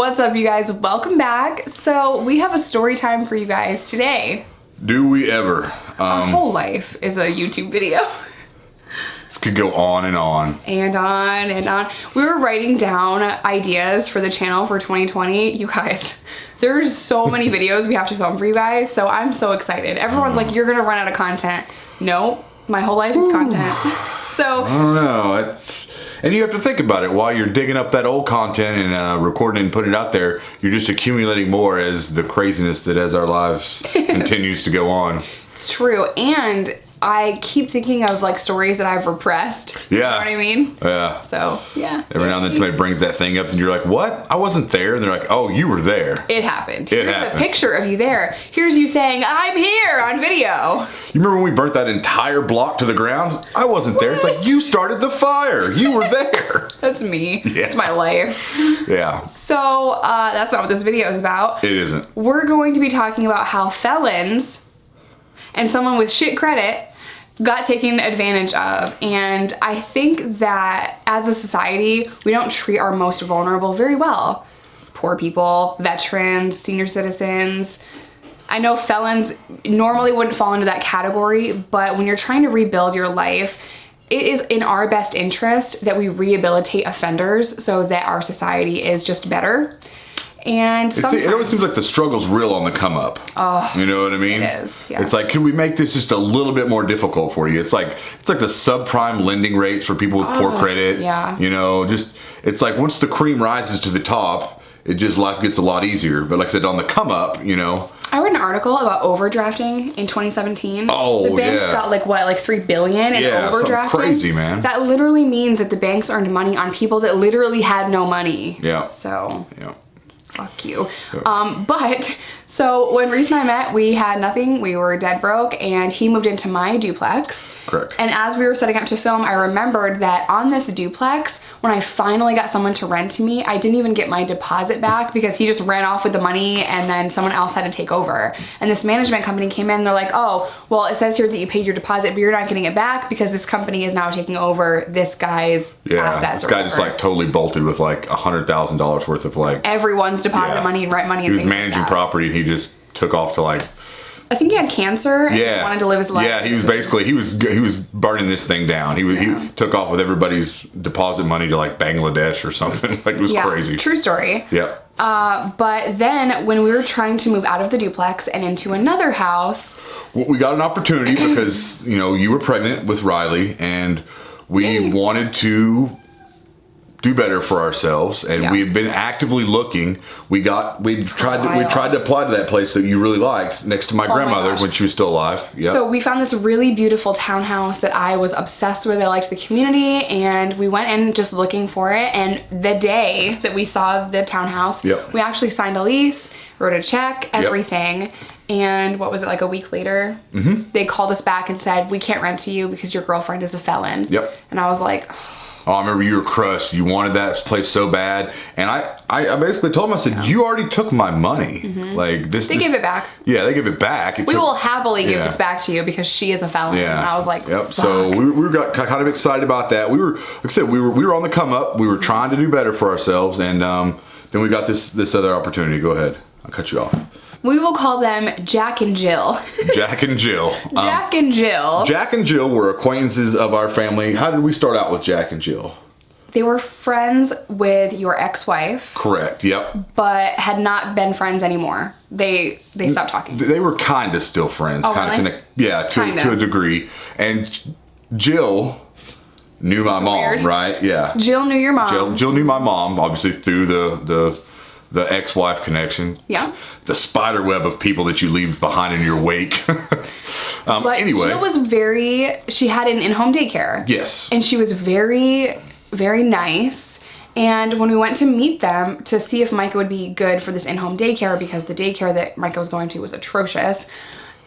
What's up, you guys? Welcome back. So we have a story time for you guys today. Do we ever? Our whole life is a YouTube video. This could go on and on. And on and on. We were writing down ideas for the channel for 2020. You guys, there's so many videos we have to film for you guys, so I'm so excited. Everyone's like, you're gonna run out of content. No, my whole life is content. So I don't know. And you have to think about it while you're digging up that old content and recording and putting it out there. You're just accumulating more as the craziness that as our lives continues to go on. It's true, and I keep thinking of like stories that I've repressed. Yeah. You know what I mean? Yeah. So, yeah. Every now and then somebody brings that thing up and you're like, what? I wasn't there. And they're like, oh, you were there. It happened. Here's a picture of you there. Here's you saying, I'm here on video. You remember when we burnt that entire block to the ground? I wasn't there. It's like, you started the fire. You were there. That's me. Yeah. It's my life. Yeah. So, that's not what this video is about. It isn't. We're going to be talking about how felons and someone with shit credit got taken advantage of. And I think that as a society, we don't treat our most vulnerable very well. Poor people, veterans, senior citizens. I know felons normally wouldn't fall into that category, but when you're trying to rebuild your life, it is in our best interest that we rehabilitate offenders so that our society is just better. And it always seems like the struggle's real on the come up. Oh, you know what I mean? It is. Yeah. It's like, could we make this just a little bit more difficult for you? It's like the subprime lending rates for people with poor credit. Yeah. You know, it's like once the cream rises to the top, life gets a lot easier. But like I said, on the come up, you know. I read an article about overdrafting in 2017. Oh, the banks yeah. got like $3 billion in overdrafting. Crazy, man. That literally means that the banks earned money on people that literally had no money. Yeah. So. Yeah. Fuck you. So when Reese and I met, we had nothing. We were dead broke, and he moved into my duplex. Correct. And as we were setting up to film, I remembered that on this duplex, when I finally got someone to rent to me, I didn't even get my deposit back because he just ran off with the money and then someone else had to take over. And this management company came in and they're like, oh, well, it says here that you paid your deposit, but you're not getting it back because this company is now taking over this guy's assets. This guy just like totally bolted with like $100,000 worth of like everyone's deposit money and rent money. He was managing property and he just took off to like, I think he had cancer and just wanted to live his life. Yeah, he was burning this thing down. He took off with everybody's deposit money to like Bangladesh or something. Like it was crazy. True story. Yep. But then when we were trying to move out of the duplex and into another house, we got an opportunity because you were pregnant with Riley and we wanted to do better for ourselves, and we had been actively looking. We tried to apply to that place that you really liked next to my grandmother when she was still alive. Yep. So we found this really beautiful townhouse that I was obsessed with. I liked the community, and we went in just looking for it. And the day that we saw the townhouse, we actually signed a lease, wrote a check, everything. And what was it, like a week later? They called us back and said, we can't rent to you because your girlfriend is a felon. And I was like, oh, I remember you were crushed. You wanted that place so bad. And I basically told him, I said, you already took my money. Like this. They gave it back. Yeah, they gave it back. We will happily give this back to you because she is a felon. And I was like, Fuck. So we got kind of excited about that. We were, like I said, we were on the come up. We were trying to do better for ourselves. And then we got this other opportunity. Go ahead. I'll cut you off. We will call them Jack and Jill. Jack and Jill. Jack and Jill. Jack and Jill were acquaintances of our family. How did we start out with Jack and Jill? They were friends with your ex-wife. Correct, yep. But had not been friends anymore. They stopped talking. They were kind of still friends. Oh, really? To a degree. And Jill knew my mom, right? Yeah. Jill knew your mom. Jill knew my mom, obviously through the ex-wife connection. Yeah. The spider web of people that you leave behind in your wake. But anyway. Jill was she had an in-home daycare. Yes. And she was very, very nice. And when we went to meet them to see if Micah would be good for this in-home daycare, because the daycare that Micah was going to was atrocious,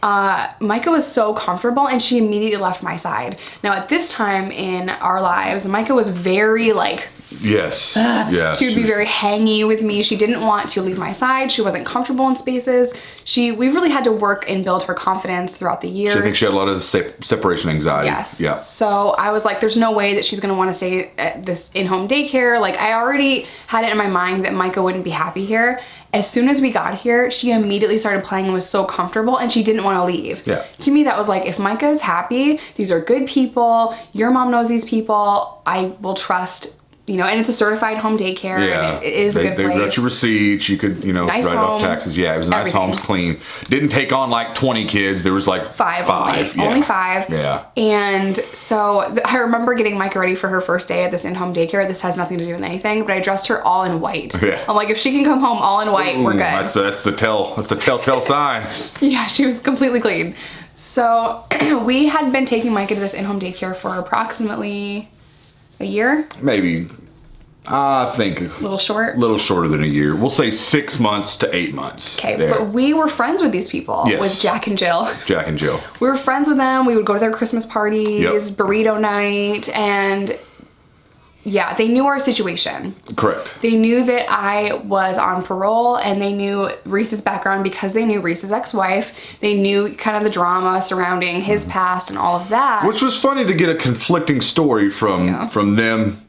Micah was so comfortable and she immediately left my side. Now at this time in our lives, Micah was very like, yes. Yeah. She would be very hangy with me. She didn't want to leave my side. She wasn't comfortable in spaces. We really had to work and build her confidence throughout the years. I think she had a lot of separation anxiety. Yes. Yeah. So I was like, there's no way that she's going to want to stay at this in-home daycare. Like I already had it in my mind that Micah wouldn't be happy here. As soon as we got here, she immediately started playing and was so comfortable and she didn't want to leave. Yeah. To me, that was like, if Micah is happy, these are good people, your mom knows these people, I will trust, and it's a certified home daycare. Yeah. And it is a good place. They got your receipt. You could, nice write home, off taxes. Yeah, it was nice everything. homes, clean. Didn't take on like 20 kids. There was like five. Yeah. Only 5. Yeah. And so I remember getting Micah ready for her first day at this in-home daycare. This has nothing to do with anything, but I dressed her all in white. Yeah. I'm like, if she can come home all in white, we're good. That's the telltale sign. Yeah, she was completely clean. So we had been taking Micah to this in-home daycare for approximately a year. Maybe. I think a little short. A little shorter than a year. We'll say 6 months to 8 months. Okay, there. but we were friends with these people. Yes. With Jack and Jill. Jack and Jill. We were friends with them. We would go to their Christmas parties, burrito night, and yeah, they knew our situation. Correct. They knew that I was on parole, and they knew Reese's background because they knew Reese's ex-wife. They knew kind of the drama surrounding his past and all of that. Which was funny to get a conflicting story from them,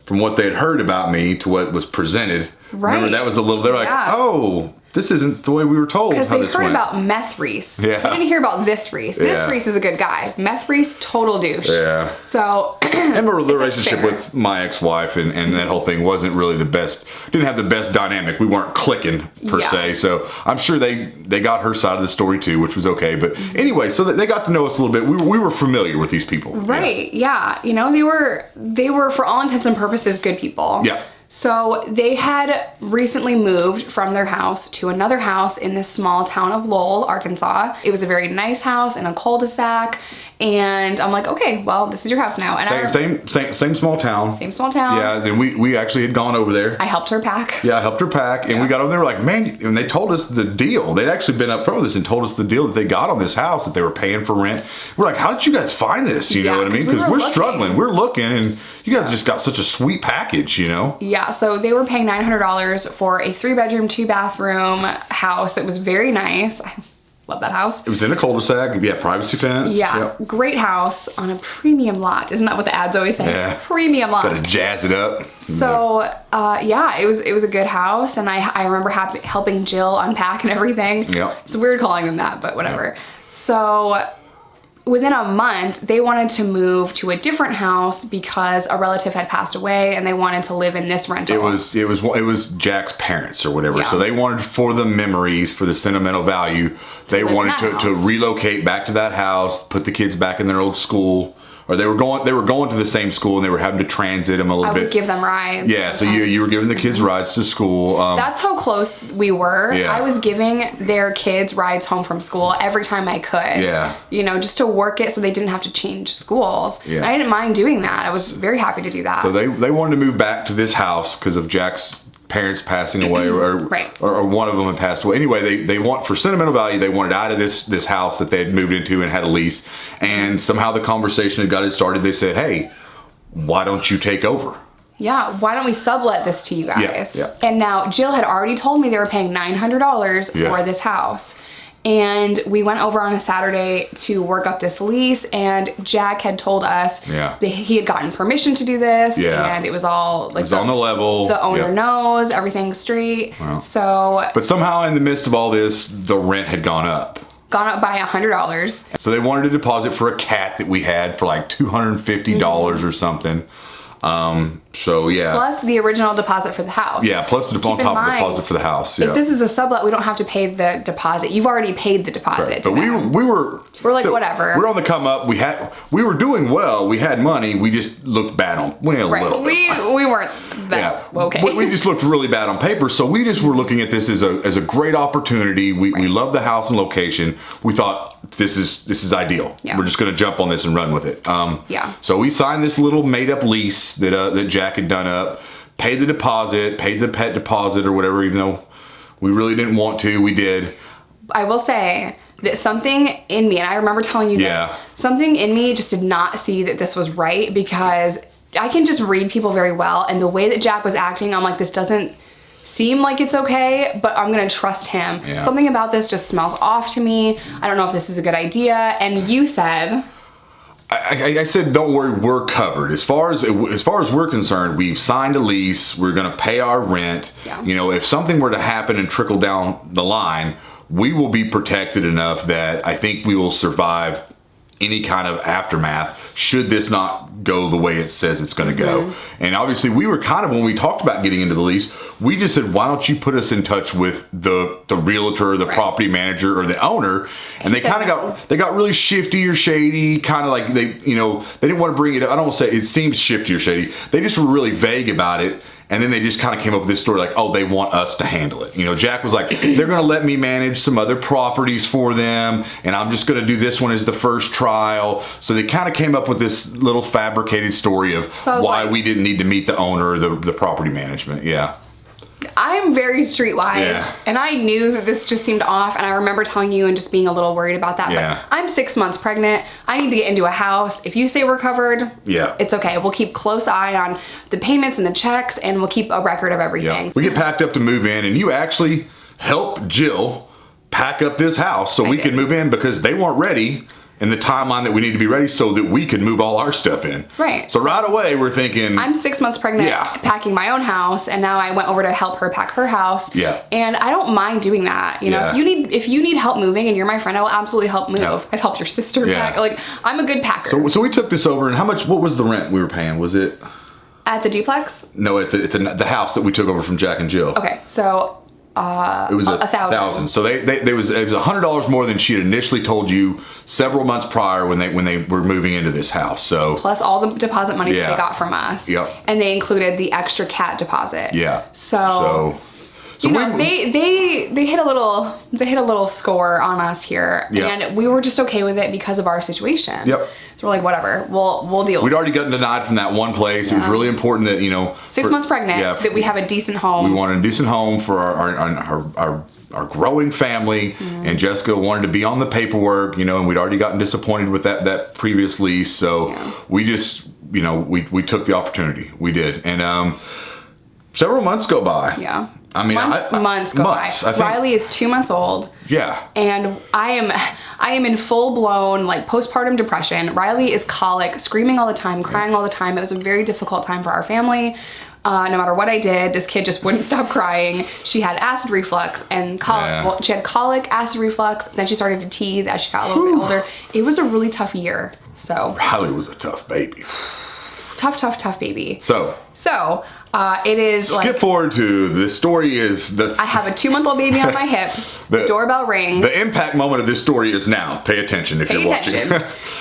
from what they had heard about me to what was presented. Right. Remember, that was a little, they're like, oh, this isn't the way we were told how this went. Because they heard about Meth Reese. Yeah. They didn't hear about this Reese. This Reese is a good guy. Meth Reese, total douche. Yeah. So. And my relationship with my ex-wife and that whole thing wasn't really the best, didn't have the best dynamic. We weren't clicking per se. So I'm sure they got her side of the story too, which was okay. But anyway, so they got to know us a little bit. We were familiar with these people. Right. Yeah. They were for all intents and purposes good people. Yeah. So they had recently moved from their house to another house in this small town of Lowell, Arkansas. It was a very nice house in a cul-de-sac. And I'm like, okay, well, this is your house now. And same small town. Same small town. Yeah, then we actually had gone over there. I helped her pack. Yeah, I helped her pack. And we got over there like, man, and they told us the deal. They'd actually been up front with us and told us the deal that they got on this house, that they were paying for rent. We're like, how did you guys find this? You know what I mean? Because we're struggling. We're looking, and you guys just got such a sweet package, Yeah, so they were paying $900 for a 3-bedroom, 2-bathroom house that was very nice. I love that house. It was in a cul-de-sac. Yeah, privacy fence. Yeah, great house on a premium lot. Isn't that what the ads always say? Yeah. Premium lot. Gotta jazz it up. So, it was a good house, and I remember helping Jill unpack and everything. Yeah. It's weird calling them that, but whatever. Yeah. So, within a month, they wanted to move to a different house because a relative had passed away and they wanted to live in this rental. It was Jack's parents or whatever. Yeah. So they wanted, for the memories, for the sentimental value, they wanted to relocate back to that house, put the kids back in their old school. Or they were going to the same school, and they were having to transit them a little bit. I would give them rides. Yeah, so you were giving the kids rides to school. That's how close we were. Yeah. I was giving their kids rides home from school every time I could. Yeah. Just to work it so they didn't have to change schools. Yeah. And I didn't mind doing that. I was very happy to do that. So they wanted to move back to this house because of Jack's parents passing away, or one of them had passed away. Anyway, they want, for sentimental value, they wanted out of this house that they had moved into and had a lease. And somehow the conversation had got it started. They said, hey, why don't you take over? Yeah, why don't we sublet this to you guys? Yeah. And now Jill had already told me they were paying $900 for this house. And we went over on a Saturday to work up this lease, and Jack had told us that he had gotten permission to do this, and it was all like, it was on the level. The owner knows, everything's straight. Wow. But somehow in the midst of all this, the rent had gone up. Gone up by $100. So they wanted a deposit for a cat that we had for like $250 or something. So yeah. Plus the original deposit for the house. Yeah, plus the on top of the deposit for the house. Yeah. If this is a sublet, we don't have to pay the deposit. You've already paid the deposit. But we were like, whatever. We're on the come up. We were doing well. We had money. We just looked bad on a little bit. We weren't that okay. We just looked really bad on paper. So we just were looking at this as a great opportunity. We love the house and location. We thought this is ideal. Yeah. We're just going to jump on this and run with it. So we signed this little made up lease that Jack had done up, paid the deposit, paid the pet deposit or whatever, even though we really didn't want to, we did. I will say that something in me, and I remember telling you this, something in me just did not see that this was right, because I can just read people very well, and the way that Jack was acting, I'm like, this doesn't seem like it's okay, but I'm gonna trust him. Something about this just smells off to me. I don't know if this is a good idea. And you said, I said, don't worry, we're covered. As far as we're concerned, we've signed a lease. We're gonna pay our rent. You know, if something were to happen and trickle down the line, we will be protected enough that I think we will survive any kind of aftermath should this not go the way it says it's going to go. And obviously we were kind of, when we talked about getting into the lease, we just said, why don't you put us in touch with the realtor, the property manager, or the owner? And they kind of got really shifty or shady, kind of like they didn't want to bring it up. I don't want to say it seems shifty or shady. They just were really vague about it. And then they just kind of came up with this story like, oh, they want us to handle it. You know, Jack was like, they're going to let me manage some other properties for them, and I'm just going to do this one as the first trial. So they kind of came up with this little fabricated story of why we didn't need to meet the owner or the property management. I'm very streetwise, and I knew that this just seemed off, and I remember telling you and just being a little worried about that. But I'm 6 months pregnant. I need to get into a house. If you say we're covered, it's okay. We'll keep close eye on the payments and the checks, and we'll keep a record of everything. We get packed up to move in, and you actually help Jill pack up this house so we could move in, because they weren't ready in the timeline that we need to be ready so that we can move all our stuff in. So right away we're thinking, I'm 6 months pregnant, packing my own house, and now I went over to help her pack her house. And I don't mind doing that. You know, if you need help moving and you're my friend, I will absolutely help move. I've helped your sister pack. Like, I'm a good packer. So we took this over, and what was the rent we were paying? Was it at the duplex? No, at the house that we took over from Jack and Jill. Okay, so it was $1,000. So it was $100 more than she had initially told you several months prior when they were moving into this house. So plus all the deposit money that they got from us. And they included the extra cat deposit. So you know, they hit a little score on us here, and we were just okay with it because of our situation. So we're like, whatever, we'll deal with it. We'd already gotten denied from that one place. It was really important that, you know, 6 months pregnant, that we have a decent home. We wanted a decent home for our growing family, and Jessica wanted to be on the paperwork, you know, and we'd already gotten disappointed with that previous lease. So we just, you know, we took the opportunity. We did. And several months go by. I mean, months go by. Riley is 2 months old. And I am in full blown like postpartum depression. Riley is colic, screaming all the time, crying all the time. It was a very difficult time for our family. No matter what I did, this kid just wouldn't stop crying. She had acid reflux and colic. Well, she had colic, acid reflux. Then she started to teethe as she got a little bit older. It was a really tough year. So Riley was a tough baby. Tough baby. So it is skip forward to the story is that I have a 2-month-old baby on my hip. The doorbell rings. The impact moment of this story is now. Pay attention if you're watching.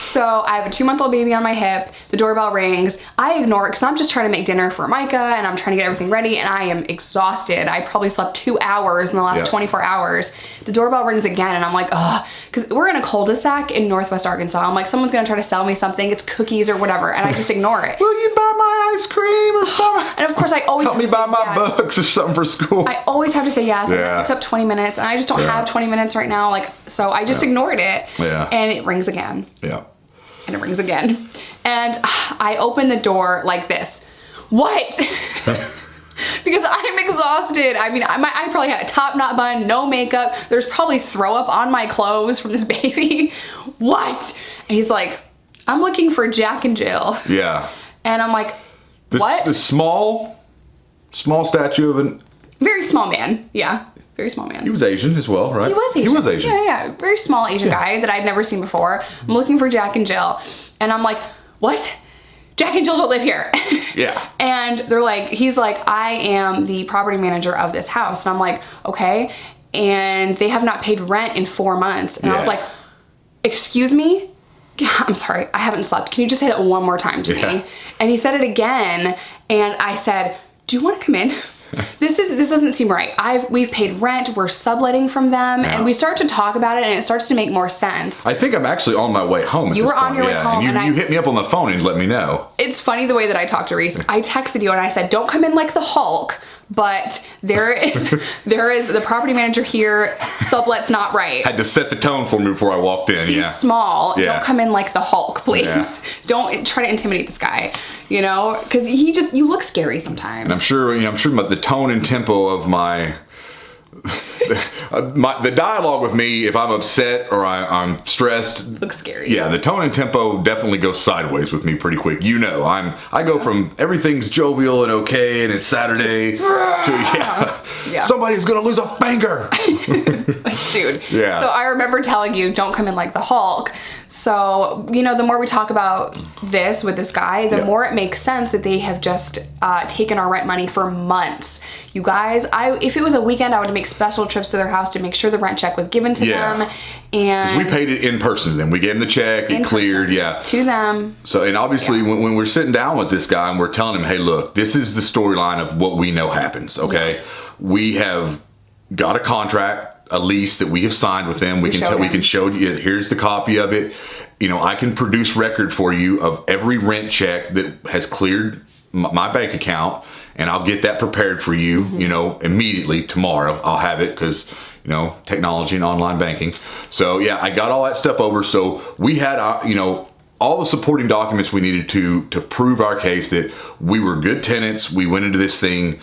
So I have a 2-month-old baby on my hip. The doorbell rings. I ignore it because I'm just trying to make dinner for Micah, and I'm trying to get everything ready, and I am exhausted. I probably slept 2 hours in the last 24 hours. The doorbell rings again, and I'm like, ugh, because we're in a cul-de-sac in Northwest Arkansas. I'm like, someone's gonna try to sell me something. It's cookies or whatever, and I just ignore it. Will you buy my ice cream or buy? And of course, I always help me buy my books or something for school. I always have to say yes. And it takes up 20 minutes, and I just don't have 20 minutes right now. Like, so I just ignored it. And it rings again. And it rings again. And I open the door like this. What? Because I'm exhausted. I mean, I probably had a top knot bun, no makeup. There's probably throw up on my clothes from this baby. What? And he's like, I'm looking for Jack and Jill. And I'm like, what? The small statue of an... Very small man. Very small man. He was Asian as well, right? He was Asian. He was Asian. Yeah. Very small Asian guy that I'd never seen before. I'm looking for Jack and Jill. And I'm like, what? Jack and Jill don't live here. And they're like, he's like, I am the property manager of this house. And I'm like, okay. And they have not paid rent in 4 months. And I was like, excuse me? I'm sorry, I haven't slept. Can you just say that one more time to me? And he said it again. And I said, do you want to come in? This doesn't seem right. We've paid rent, we're subletting from them, and we start to talk about it, and it starts to make more sense. I think I'm actually on my way home at this point. You were on your way home. And you hit me up on the phone and let me know. It's funny the way that I talked to Reese. I texted you and I said, don't come in like the Hulk, but there is the property manager here, sublet's not right. Had to set the tone for me before I walked in. He's small. Yeah. Don't come in like the Hulk, please. Yeah. Don't try to intimidate this guy, you know, because you look scary sometimes. And I'm sure the tone and tempo of my the dialogue with me, if I'm upset or I'm stressed, looks scary. Yeah, the tone and tempo definitely goes sideways with me pretty quick. I go from everything's jovial and okay and it's Saturday to somebody's gonna lose a finger. Dude. Yeah. So I remember telling you, don't come in like the Hulk. So, the more we talk about this with this guy, the more it makes sense that they have just taken our rent money for months. You guys, if it was a weekend, I would make special trips to their house to make sure the rent check was given to them. And we paid it in person to them. We gave them the check, it cleared, to them. So, and obviously when we're sitting down with this guy and we're telling him, hey, look, this is the storyline of what we know happens, okay? Yeah. We have got a contract, a lease that we have signed with them. We can show you, here's the copy of it. I can produce record for you of every rent check that has cleared my bank account, and I'll get that prepared for you, immediately tomorrow. I'll have it because, technology and online banking. So yeah, I got all that stuff over. So we had, all the supporting documents we needed to prove our case that we were good tenants. We went into this thing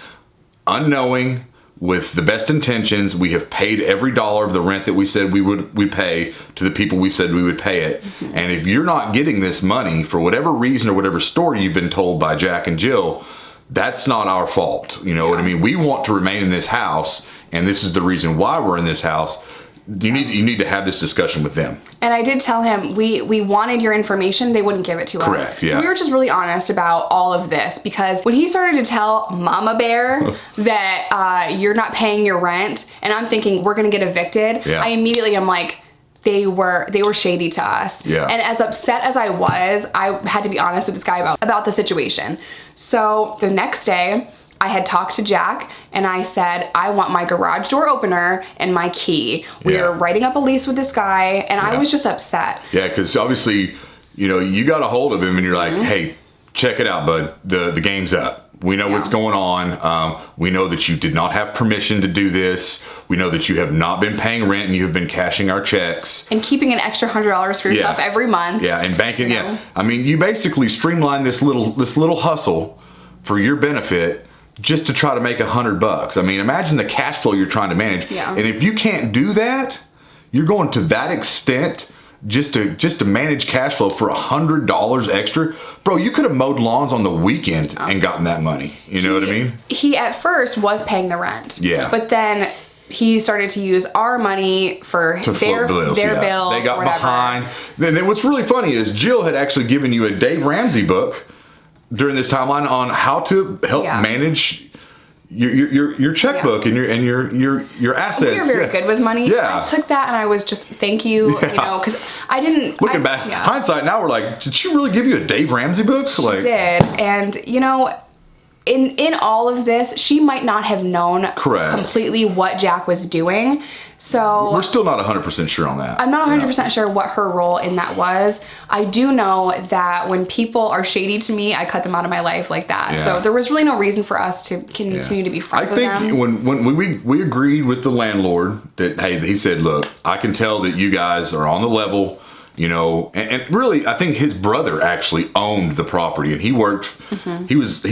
unknowing, with the best intentions. We have paid every dollar of the rent that we said we'd pay to the people we said we would pay it. Mm-hmm. And if you're not getting this money for whatever reason or whatever story you've been told by Jack and Jill, that's not our fault. You know what I mean? We want to remain in this house, and this is the reason why we're in this house. You need to have this discussion with them. And I did tell him we wanted your information. They wouldn't give it to us. Correct, yeah. So we were just really honest about all of this, because when he started to tell Mama Bear that you're not paying your rent, and I'm thinking we're gonna get evicted, I immediately am like, they were shady to us. Yeah. And as upset as I was, I had to be honest with this guy about the situation. So the next day, I had talked to Jack and I said, I want my garage door opener and my key. We are writing up a lease with this guy, and I was just upset. Yeah, because obviously, you got a hold of him and you're like, hey, check it out, bud. The game's up. We know what's going on. We know that you did not have permission to do this. We know that you have not been paying rent and you have been cashing our checks. And keeping an extra $100 for yourself every month. Yeah, and banking, I mean, you basically streamlined this little hustle for your benefit, just to try to make $100. I mean, imagine the cash flow you're trying to manage. Yeah. And if you can't do that, you're going to that extent just to manage cash flow for $100 extra. Bro, you could have mowed lawns on the weekend and gotten that money. You know what I mean? He at first was paying the rent. Yeah. But then he started to use our money for their bills. They got behind. Then what's really funny is Jill had actually given you a Dave Ramsey book during this timeline on how to help manage your checkbook and your assets. We were very good with money. Yeah. I took that and I was just, thank you, because I didn't. Looking back, hindsight now, we're like, did she really give you a Dave Ramsey book? She did, and in all of this, she might not have known completely what Jack was doing. So we're still not 100% sure on that. I'm not 100% sure what her role in that was. I do know that when people are shady to me, I cut them out of my life like that. Yeah. So there was really no reason for us to continue to be friends with them. I think when we agreed with the landlord that, hey, he said, look, I can tell that you guys are on the level. And really, I think his brother actually owned the property, and he worked. He was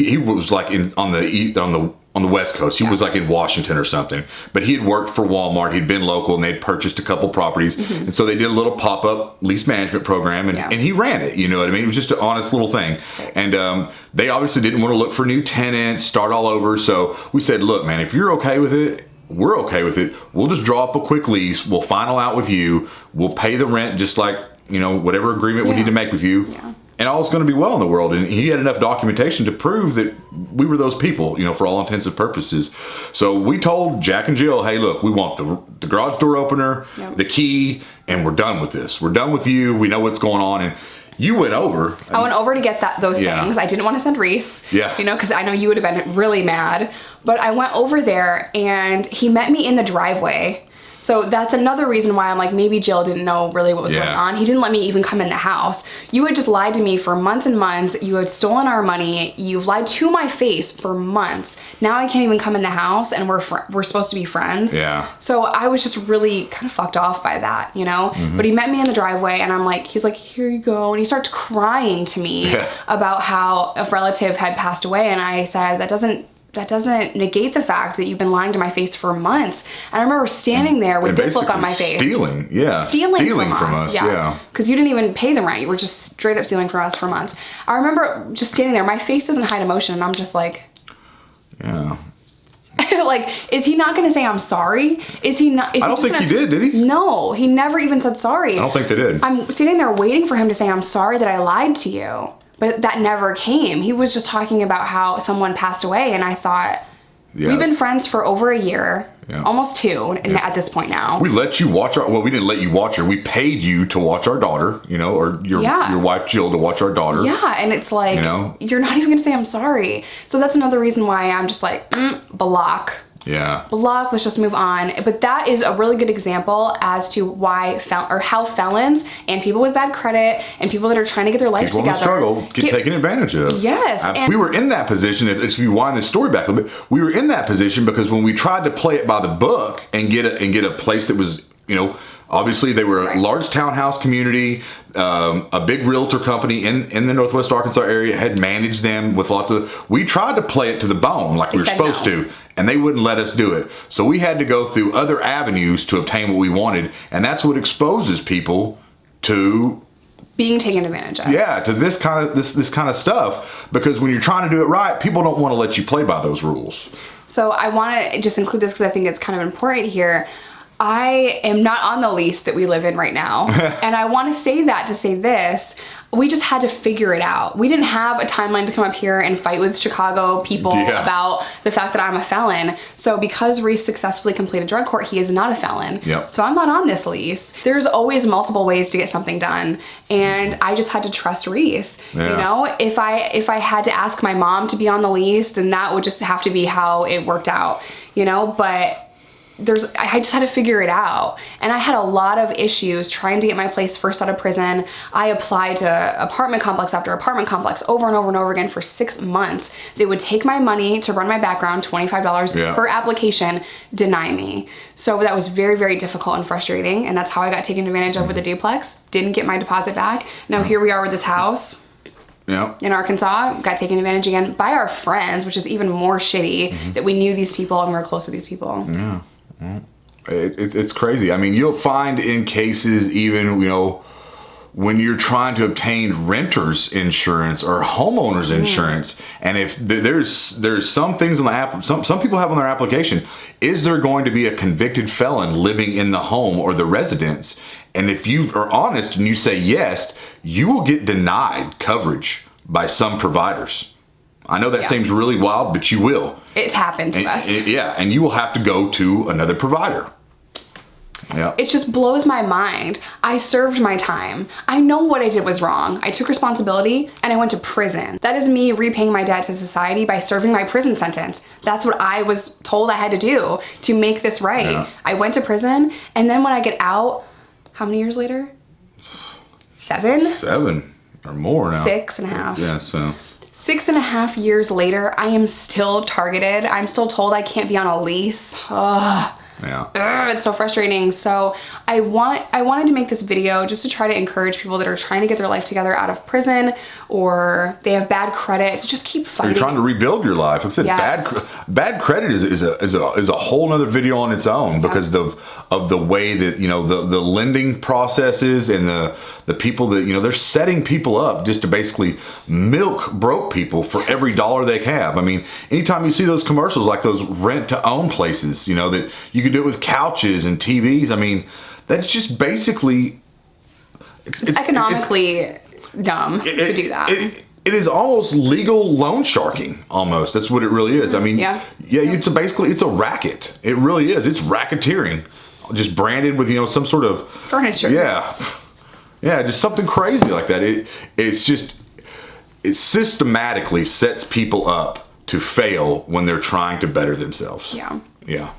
like on the West Coast. He was like in Washington or something. But he had worked for Walmart. He'd been local, and they'd purchased a couple properties, and so they did a little pop-up lease management program, and he ran it. You know what I mean? It was just an honest little thing, and they obviously didn't want to look for new tenants, start all over. So we said, look, man, if you're okay with it, we're okay with it. We'll just draw up a quick lease. We'll final out with you. We'll pay the rent just like, whatever agreement we need to make with you. Yeah. And all's going to be well in the world. And he had enough documentation to prove that we were those people, for all intents and purposes. So we told Jack and Jill, hey, look, we want the garage door opener, the key, and we're done with this. We're done with you. We know what's going on. And you went over. I went over to get those things. I didn't want to send Reese. Yeah. Because I know you would have been really mad. But I went over there, and he met me in the driveway. So that's another reason why I'm like, maybe Jill didn't know really what was going on. He didn't let me even come in the house. You had just lied to me for months and months. You had stolen our money. You've lied to my face for months. Now I can't even come in the house, and we're supposed to be friends. Yeah. So I was just really kind of fucked off by that, you know? But he met me in the driveway, and he's like, here you go. And he starts crying to me about how a relative had passed away. And I said, that doesn't negate the fact that you've been lying to my face for months. And I remember standing there with this look on my face. Stealing from us. Yeah. Because you didn't even pay them rent. You were just straight up stealing from us for months. I remember just standing there. My face doesn't hide emotion, and I'm just like, yeah. like, is he not going to say I'm sorry? Is he not? I don't think he did he? No, he never even said sorry. I don't think they did. I'm sitting there waiting for him to say I'm sorry that I lied to you. But that never came. He was just talking about how someone passed away, and I thought, we've been friends for over a year, almost 2 at this point now. We let you watch we didn't let you watch her. We paid you to watch our daughter, you know, or your wife Jill to watch our daughter. Yeah, and it's like, you're not even gonna say I'm sorry. So that's another reason why I'm just like, block. Yeah. Block, let's just move on. But that is a really good example as to why how felons and people with bad credit and people that are trying to get their life together. People in struggle get taken advantage of. Yes. And we were in that position, if you wind the story back a little bit, we were in that position because when we tried to play it by the book and get a place that was, you know, obviously they were a large townhouse community, a big realtor company in the Northwest Arkansas area had managed them with we tried to play it to the bone like we were supposed to, and they wouldn't let us do it. So we had to go through other avenues to obtain what we wanted, and that's what exposes people to being taken advantage of. Yeah, to this kind of stuff, because when you're trying to do it right, people don't want to let you play by those rules. So I want to just include this because I think it's kind of important here. I am not on the lease that we live in right now. And I want to say that to say this. We just had to figure it out. We didn't have a timeline to come up here and fight with Chicago people about the fact that I'm a felon. So because Reese successfully completed drug court, he is not a felon. Yep. So I'm not on this lease. There's always multiple ways to get something done. And I just had to trust Reese. Yeah. You know, if I had to ask my mom to be on the lease, then that would just have to be how it worked out, you know, but I just had to figure it out. And I had a lot of issues trying to get my place first out of prison. I applied to apartment complex after apartment complex over and over and over again for 6 months. They would take my money to run my background, $25 per application, deny me. So that was very, very difficult and frustrating. And that's how I got taken advantage of with the duplex. Didn't get my deposit back. Now here we are with this house. In Arkansas, got taken advantage again by our friends, which is even more shitty that we knew these people and we were close to these people. Yeah. It's crazy. I mean, you'll find in cases even, you know, when you're trying to obtain renter's insurance or homeowner's insurance, and if there's some things on the app, some people have on their application, is there going to be a convicted felon living in the home or the residence? And if you are honest and you say yes, you will get denied coverage by some providers. I know that seems really wild, but you will. It's happened to us. And you will have to go to another provider. Yeah. It just blows my mind. I served my time. I know what I did was wrong. I took responsibility and I went to prison. That is me repaying my debt to society by serving my prison sentence. That's what I was told I had to do to make this right. Yeah. I went to prison, and then when I get out, how many years later? 7? 7 or more now. 6.5. Yeah, so 6.5 years later, I am still targeted. I'm still told I can't be on a lease. Ugh. Yeah. It's so frustrating. So I wanted to make this video just to try to encourage people that are trying to get their life together out of prison, or they have bad credit. So just keep fighting. You're trying to rebuild your life. Like I said, bad credit is a whole nother video on its own because of the way that, you know, the lending processes and the people that, you know, they're setting people up just to basically milk broke people for every dollar they have. I mean, anytime you see those commercials like those rent to own places, you know, that you can do it with couches and TVs. I mean, that's just basically it's economically dumb to do that. It is almost legal loan sharking. Almost, that's what it really is. I mean, it's a racket. It really is. It's racketeering, just branded with, you know, some sort of furniture. Yeah, just something crazy like that. It systematically sets people up to fail when they're trying to better themselves. Yeah.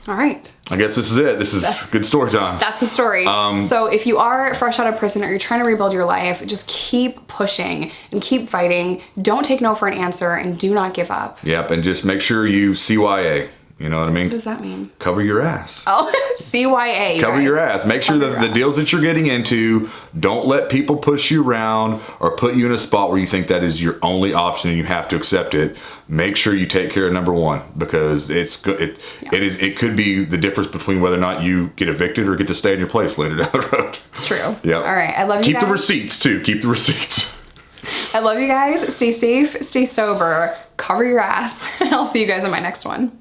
All right. I guess this is it. This is good story time. That's the story. So if you are fresh out of prison or you're trying to rebuild your life, just keep pushing and keep fighting. Don't take no for an answer and do not give up. Yep, and just make sure you CYA. You know what I mean? What does that mean? Cover your ass. Oh, CYA. Cover your ass. Make sure that the deals that you're getting into, don't let people push you around or put you in a spot where you think that is your only option and you have to accept it. Make sure you take care of number one, because it could be the difference between whether or not you get evicted or get to stay in your place later down the road. It's true. Yep. All right. I love you guys. Keep the receipts too. Keep the receipts. I love you guys. Stay safe, stay sober, cover your ass, and I'll see you guys in my next one.